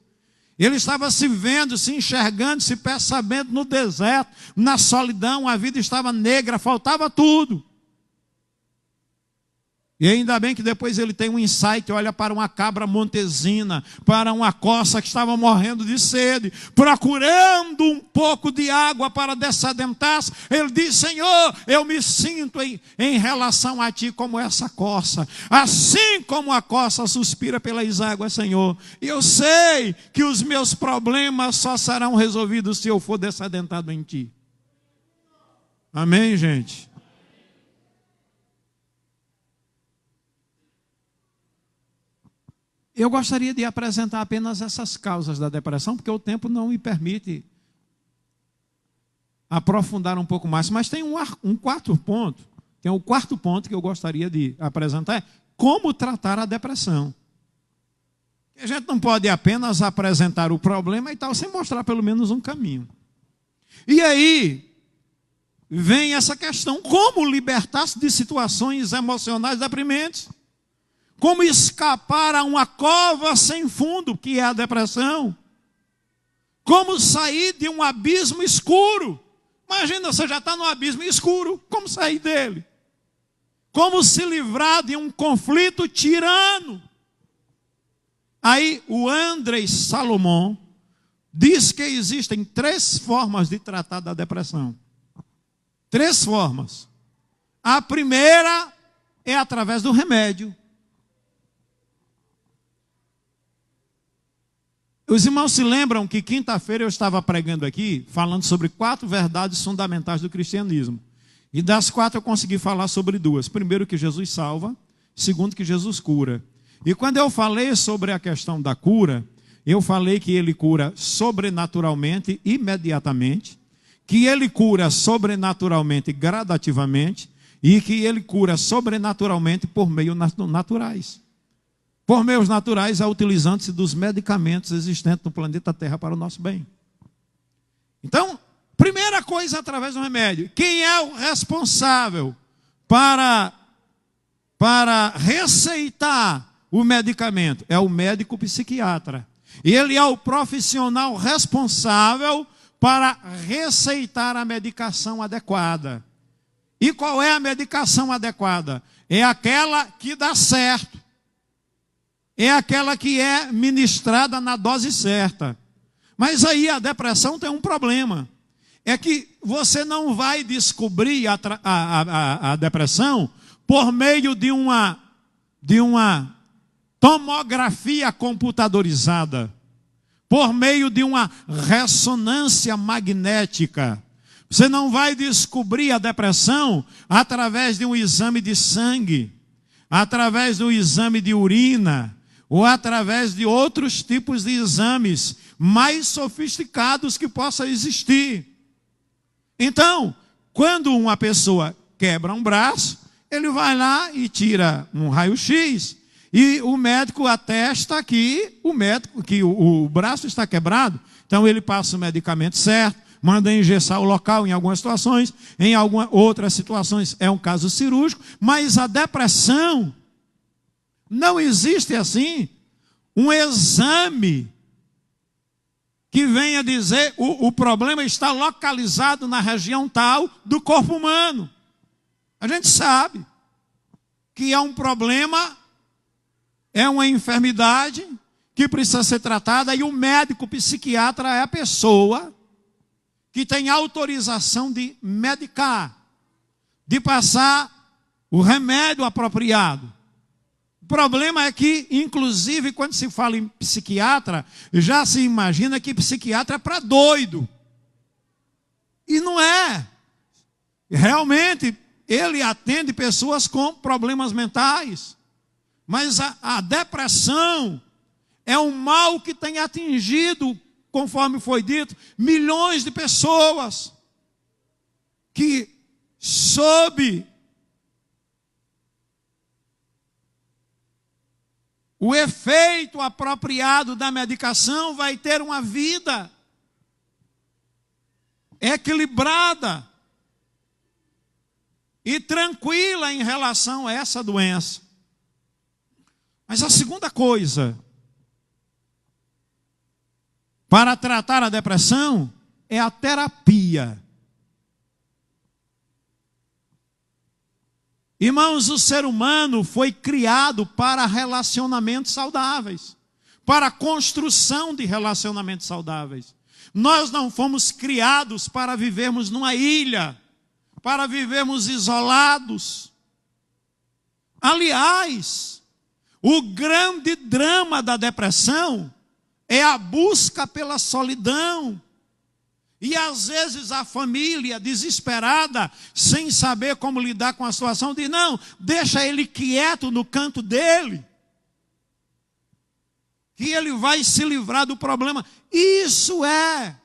Ele estava se vendo, se enxergando, se percebendo no deserto, na solidão, a vida estava negra, faltava tudo. E ainda bem que depois ele tem um insight, olha para uma cabra montesina, para uma corça que estava morrendo de sede, procurando um pouco de água para dessedentar-se. Ele diz, Senhor, eu me sinto em relação a Ti como essa corça. Assim como a corça suspira pelas águas, Senhor. E eu sei que os meus problemas só serão resolvidos se eu for dessedentado em Ti. Amém, gente? Eu gostaria de apresentar apenas essas causas da depressão, porque o tempo não me permite aprofundar um pouco mais. Mas tem um quarto ponto, que é o quarto ponto que eu gostaria de apresentar, é como tratar a depressão. A gente não pode apenas apresentar o problema e tal, sem mostrar pelo menos um caminho. E aí vem essa questão, como libertar-se de situações emocionais deprimentes? Como escapar a uma cova sem fundo, que é a depressão? Como sair de um abismo escuro? Imagina, você já está no abismo escuro, como sair dele? Como se livrar de um conflito tirano? Aí o Andrei Salomão diz que existem 3 formas de tratar da depressão. 3 formas. A primeira é através do remédio. Os irmãos se lembram que quinta-feira eu estava pregando aqui, falando sobre 4 verdades fundamentais do cristianismo. E das 4 eu consegui falar sobre 2. Primeiro, que Jesus salva. Segundo, que Jesus cura. E quando eu falei sobre a questão da cura, eu falei que ele cura sobrenaturalmente, imediatamente, que ele cura sobrenaturalmente, gradativamente, e que ele cura sobrenaturalmente por meios naturais. Por meios naturais, utilizando-se dos medicamentos existentes no planeta Terra para o nosso bem. Então, primeira coisa, através do remédio. Quem é o responsável para receitar o medicamento? É o médico psiquiatra. Ele é o profissional responsável para receitar a medicação adequada. E qual é a medicação adequada? É aquela que dá certo. é aquela que é ministrada na dose certa. Mas aí a depressão tem um problema. É que você não vai descobrir a depressão por meio de uma tomografia computadorizada, por meio de uma ressonância magnética. Você não vai descobrir a depressão através de um exame de sangue, através de um exame de urina, ou através de outros tipos de exames mais sofisticados que possam existir. Então, quando uma pessoa quebra um braço, ele vai lá e tira um raio-x, e o médico atesta que o braço está quebrado. Então ele passa o medicamento certo, manda engessar o local em algumas situações, em algumas outras situações é um caso cirúrgico, mas a depressão, não existe assim um exame que venha dizer o problema está localizado na região tal do corpo humano. A gente sabe que é um problema, é uma enfermidade que precisa ser tratada, e o médico psiquiatra é a pessoa que tem autorização de medicar, de passar o remédio apropriado. O problema é que, inclusive, quando se fala em psiquiatra, já se imagina que psiquiatra é para doido. E não é. Realmente, ele atende pessoas com problemas mentais. Mas a depressão é um mal que tem atingido, conforme foi dito, milhões de pessoas que, sob o efeito apropriado da medicação, vai ter uma vida equilibrada e tranquila em relação a essa doença. Mas a segunda coisa para tratar a depressão é a terapia. Irmãos, o ser humano foi criado para relacionamentos saudáveis, para a construção de relacionamentos saudáveis. Nós não fomos criados para vivermos numa ilha, para vivermos isolados. Aliás, o grande drama da depressão é a busca pela solidão. E às vezes a família, desesperada, sem saber como lidar com a situação, diz: não, deixa ele quieto no canto dele, que ele vai se livrar do problema. Isso é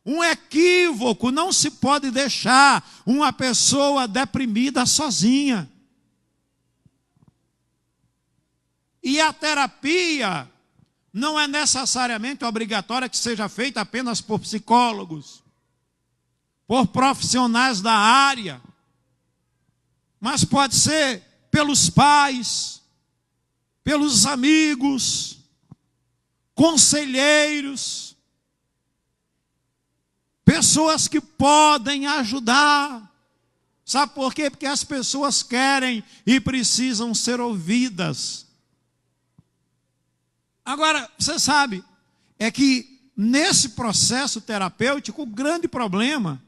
um equívoco. Não se pode deixar uma pessoa deprimida sozinha. E a terapia não é necessariamente obrigatória que seja feita apenas por psicólogos, por profissionais da área, mas pode ser pelos pais, pelos amigos, conselheiros, pessoas que podem ajudar. Sabe por quê? Porque as pessoas querem e precisam ser ouvidas. Agora, você sabe, é que nesse processo terapêutico, o grande problema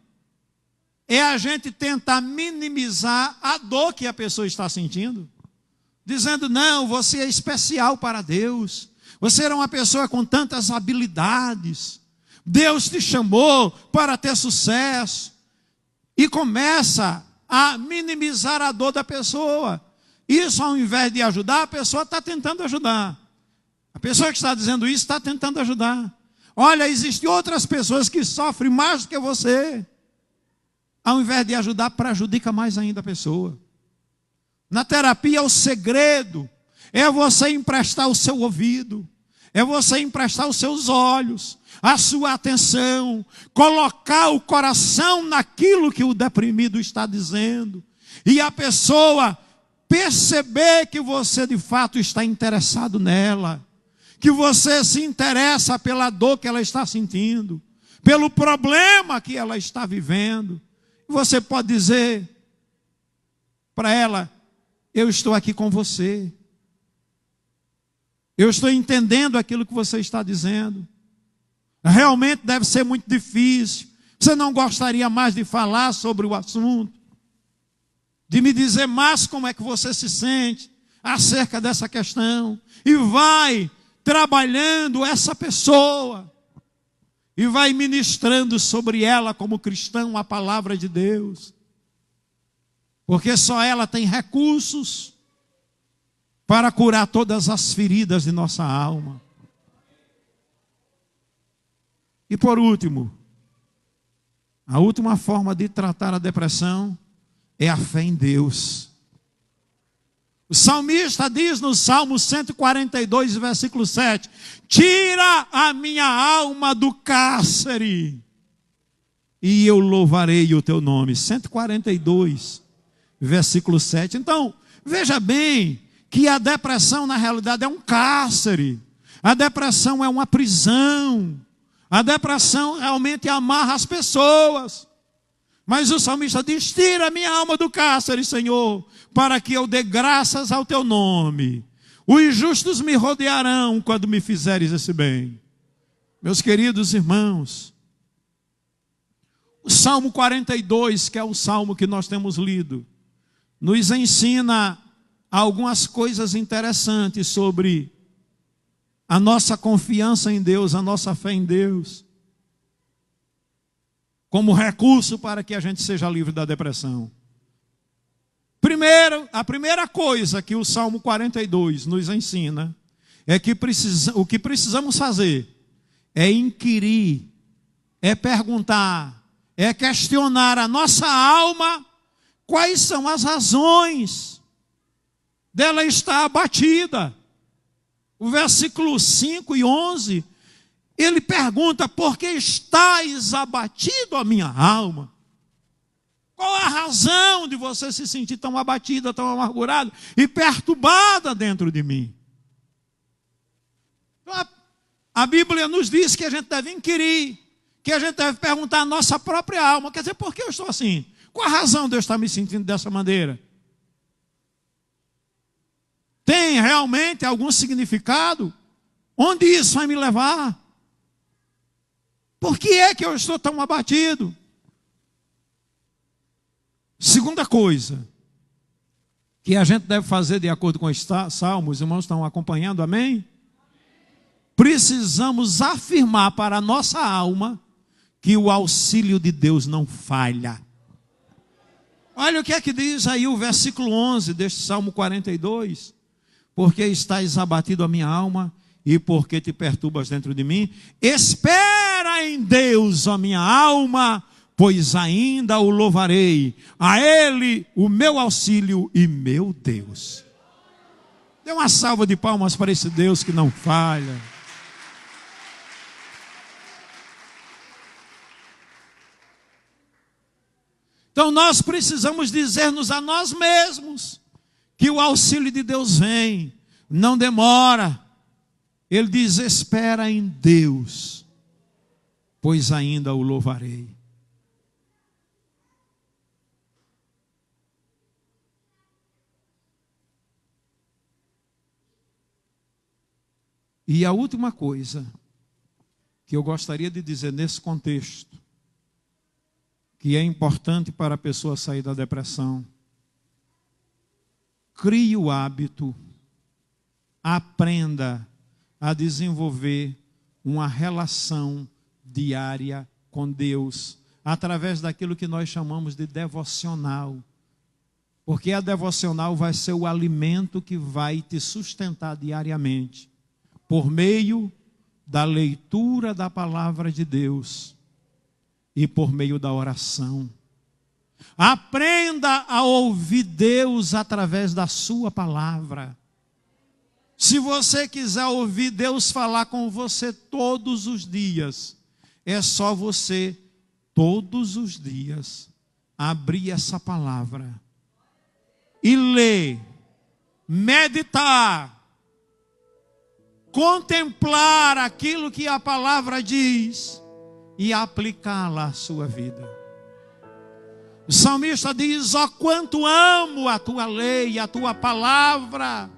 é a gente tentar minimizar a dor que a pessoa está sentindo, dizendo: não, você é especial para Deus, você era uma pessoa com tantas habilidades, Deus te chamou para ter sucesso, e começa a minimizar a dor da pessoa. Isso, ao invés de ajudar, a pessoa está tentando ajudar. A pessoa que está dizendo isso está tentando ajudar. Olha, existem outras pessoas que sofrem mais do que você. Ao invés de ajudar, prejudica mais ainda a pessoa. Na terapia, o segredo é você emprestar o seu ouvido, é você emprestar os seus olhos, a sua atenção, colocar o coração naquilo que o deprimido está dizendo, e a pessoa perceber que você de fato está interessado nela, que você se interessa pela dor que ela está sentindo, pelo problema que ela está vivendo. Você pode dizer para ela: eu estou aqui com você, Eu estou entendendo aquilo que você está dizendo. Realmente deve ser muito difícil. Você não gostaria mais de falar sobre o assunto? De me dizer mais como é que você se sente acerca dessa questão? E vai trabalhando essa pessoa. E vai ministrando sobre ela como cristão a palavra de Deus. Porque só ela tem recursos para curar todas as feridas de nossa alma. E por último, a última forma de tratar a depressão é a fé em Deus. O salmista diz no Salmo 142, versículo 7, tira a minha alma do cárcere e eu louvarei o teu nome. 142, versículo 7. Então, veja bem que a depressão na realidade é um cárcere. A depressão é uma prisão. A depressão realmente amarra as pessoas. Mas o salmista diz, tira a minha alma do cárcere, Senhor, para que eu dê graças ao teu nome. Os justos me rodearão quando me fizeres esse bem. Meus queridos irmãos, o Salmo 42, que é o salmo que nós temos lido, nos ensina algumas coisas interessantes sobre a nossa confiança em Deus, a nossa fé em Deus, como recurso para que a gente seja livre da depressão. Primeiro, a primeira coisa que o Salmo 42 nos ensina é que o que precisamos fazer é inquirir, é perguntar, é questionar a nossa alma quais são as razões dela estar abatida. O versículo 5 e 11, ele pergunta, por que estás abatido a minha alma? Qual a razão de você se sentir tão abatida, tão amargurada e perturbada dentro de mim? Então, a Bíblia nos diz que a gente deve inquirir, que a gente deve perguntar à nossa própria alma, quer dizer, por que eu estou assim? Qual a razão de eu estar me sentindo dessa maneira? Tem realmente algum significado? Onde isso vai me levar? Por que é que eu estou tão abatido? Segunda coisa que a gente deve fazer de acordo com os salmos, os irmãos estão acompanhando, amém? Precisamos afirmar para a nossa alma que o auxílio de Deus não falha. Olha o que é que diz aí o versículo 11 deste Salmo 42. Porque estás abatido a minha alma e porque te perturbas dentro de mim. Espera em Deus, ó minha alma, pois ainda o louvarei. A Ele o meu auxílio e meu Deus. Dê uma salva de palmas para esse Deus que não falha. Então nós precisamos dizer-nos a nós mesmos que o auxílio de Deus vem, não demora. Ele diz, espera em Deus, pois ainda o louvarei. E a última coisa que eu gostaria de dizer nesse contexto, que é importante para a pessoa sair da depressão, crie o hábito, aprenda a desenvolver uma relação diária com Deus, através daquilo que nós chamamos de devocional. Porque a devocional vai ser o alimento que vai te sustentar diariamente, por meio da leitura da palavra de Deus e por meio da oração. Aprenda a ouvir Deus através da sua palavra. Se você quiser ouvir Deus falar com você todos os dias, é só você, todos os dias, abrir essa palavra e ler, meditar, contemplar aquilo que a palavra diz e aplicá-la à sua vida. O salmista diz, ó quanto amo a tua lei, a tua palavra,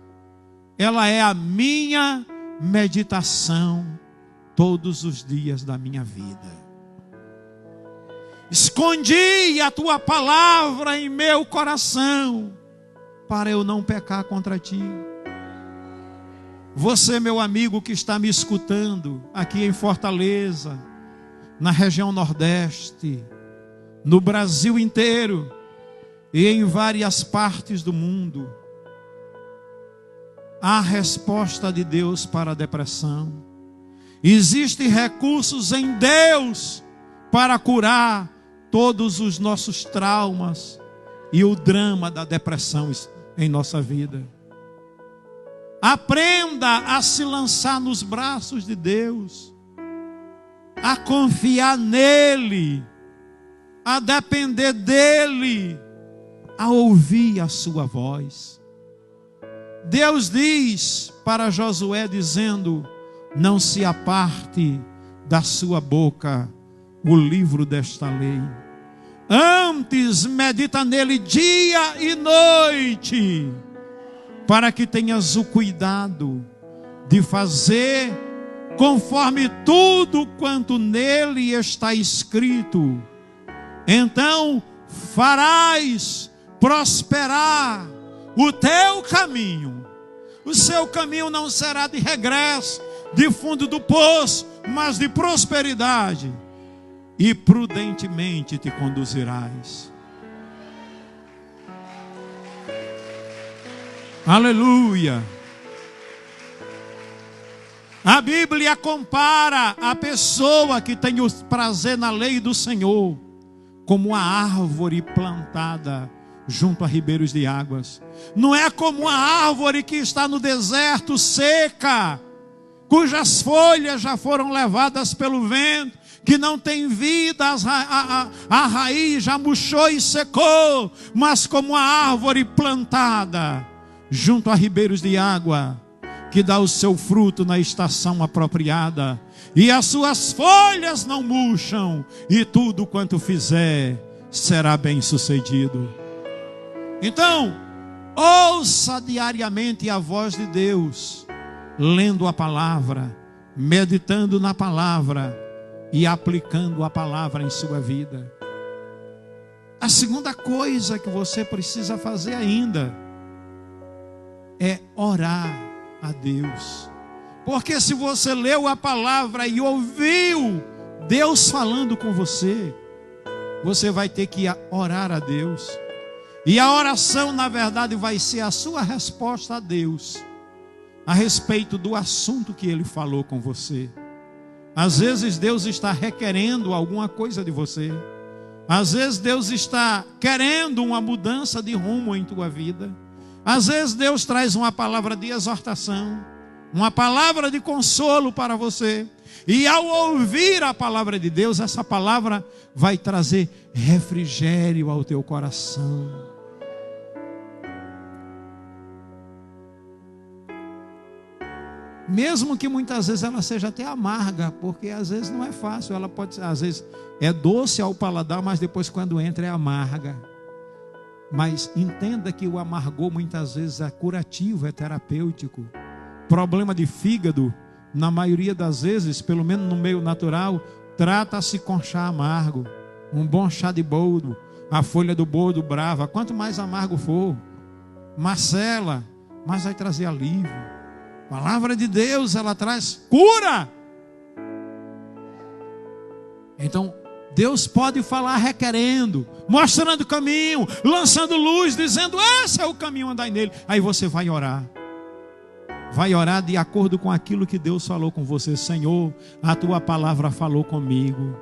ela é a minha meditação todos os dias da minha vida. Escondi a tua palavra em meu coração, para eu não pecar contra ti. Você, meu amigo que está me escutando aqui em Fortaleza, na região Nordeste, no Brasil inteiro e em várias partes do mundo, há resposta de Deus para a depressão. Existem recursos em Deus para curar todos os nossos traumas e o drama da depressão em nossa vida. Aprenda a se lançar nos braços de Deus, a confiar nele, a depender dele, a ouvir a sua voz. Deus diz para Josué dizendo: não se aparte da sua boca o livro desta lei, antes medita nele dia e noite, para que tenhas o cuidado de fazer conforme tudo quanto nele está escrito. Então farás prosperar o teu caminho. O seu caminho não será de regresso, de fundo do poço, mas de prosperidade. E prudentemente te conduzirás. Aleluia. A Bíblia compara a pessoa que tem o prazer na lei do Senhor como a árvore plantada junto a ribeiros de águas. Não é como a árvore que está no deserto seca, cujas folhas já foram levadas pelo vento, que não tem vida, a raiz já murchou e secou, mas como a árvore plantada junto a ribeiros de água, que dá o seu fruto na estação apropriada, e as suas folhas não murcham, e tudo quanto fizer será bem sucedido. Então, ouça diariamente a voz de Deus, lendo a palavra, meditando na palavra e aplicando a palavra em sua vida. A segunda coisa que você precisa fazer ainda é orar a Deus. Porque se você leu a palavra e ouviu Deus falando com você, você vai ter que orar a Deus. E a oração, na verdade, vai ser a sua resposta a Deus a respeito do assunto que Ele falou com você. Às vezes Deus está requerendo alguma coisa de você. Às vezes Deus está querendo uma mudança de rumo em tua vida. Às vezes Deus traz uma palavra de exortação, uma palavra de consolo para você. E ao ouvir a palavra de Deus, essa palavra vai trazer refrigério ao teu coração. Mesmo que muitas vezes ela seja até amarga, porque às vezes não é fácil, ela pode ser, às vezes é doce ao paladar, mas depois quando entra é amarga. Mas entenda que o amargor muitas vezes é curativo, é terapêutico. Problema de fígado, na maioria das vezes, pelo menos no meio natural, trata-se com chá amargo. Um bom chá de boldo, a folha do boldo brava, quanto mais amargo for, macela, mais vai trazer alívio. A palavra de Deus, ela traz cura. Então, Deus pode falar requerendo, mostrando o caminho, lançando luz, dizendo: esse é o caminho, andai nele. Aí você vai orar. Vai orar de acordo com aquilo que Deus falou com você. Senhor, a tua palavra falou comigo,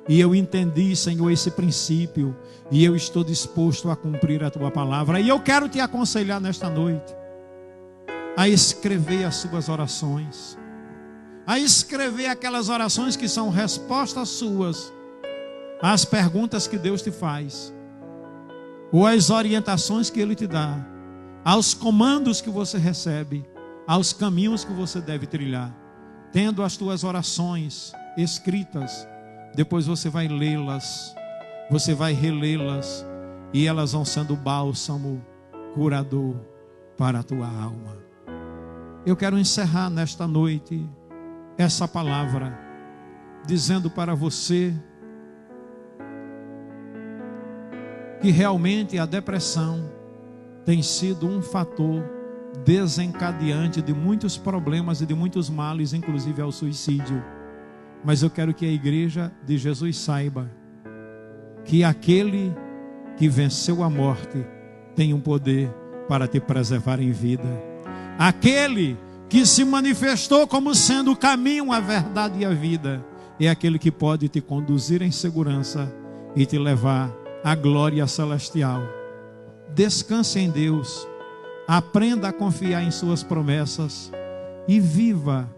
e eu entendi, Senhor, esse princípio, e eu estou disposto a cumprir a tua palavra. E eu quero te aconselhar nesta noite a escrever as suas orações, a escrever aquelas orações que são respostas suas às perguntas que Deus te faz, ou às orientações que Ele te dá, aos comandos que você recebe, aos caminhos que você deve trilhar. Tendo as tuas orações escritas, depois você vai lê-las, você vai relê-las, e elas vão sendo bálsamo curador para a tua alma. eu quero encerrar nesta noite essa palavra, dizendo para você que realmente a depressão tem sido um fator desencadeante de muitos problemas e de muitos males, inclusive ao suicídio. Mas eu quero que a igreja de Jesus saiba que aquele que venceu a morte tem um poder para te preservar em vida. Aquele que se manifestou como sendo o caminho, a verdade e a vida, é aquele que pode te conduzir em segurança e te levar à glória celestial. Descanse em Deus, aprenda a confiar em suas promessas e viva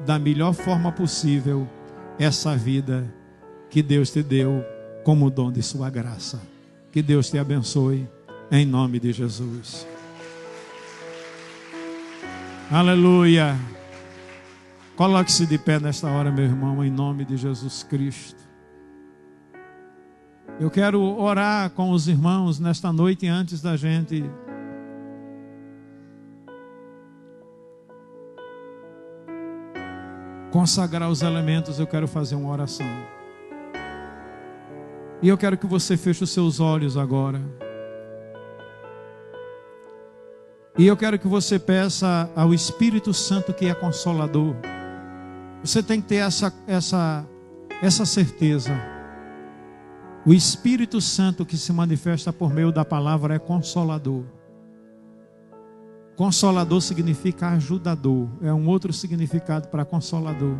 da melhor forma possível essa vida que Deus te deu como dom de sua graça. Que Deus te abençoe em nome de Jesus. Aleluia. Coloque-se de pé nesta hora, meu irmão, em nome de Jesus Cristo. Eu quero orar com os irmãos nesta noite, antes da gente consagrar os elementos. Eu quero fazer uma oração. E eu quero que você feche os seus olhos agora. E eu quero que você peça ao Espírito Santo, que é consolador. Você tem que ter essa certeza. O Espírito Santo que se manifesta por meio da palavra é consolador. Consolador significa ajudador. É um outro significado para consolador.